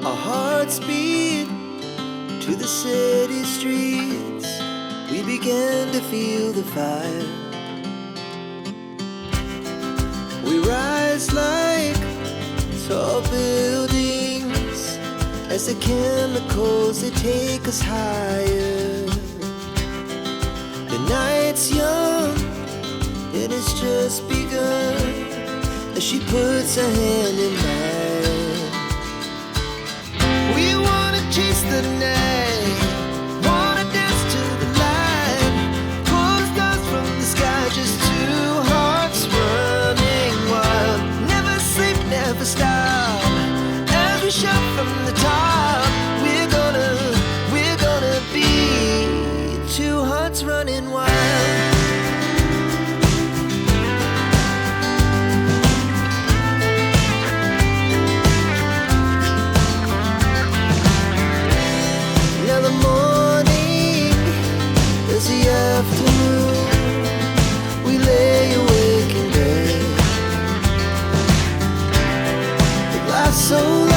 Our hearts beat to the city streets. We began to feel the fire. We rise like tall buildings as the chemicals, they take us higher. The night's young and it's just begun as she puts her hand in mine. We wanna chase the night, wanna dance to the light, pull stars from the sky, just two hearts running wild. Never sleep, never stop, as we shout from the top. We're gonna be two hearts running wild. Now the morning is the afternoon. We lay awake in bed. It lasts so long.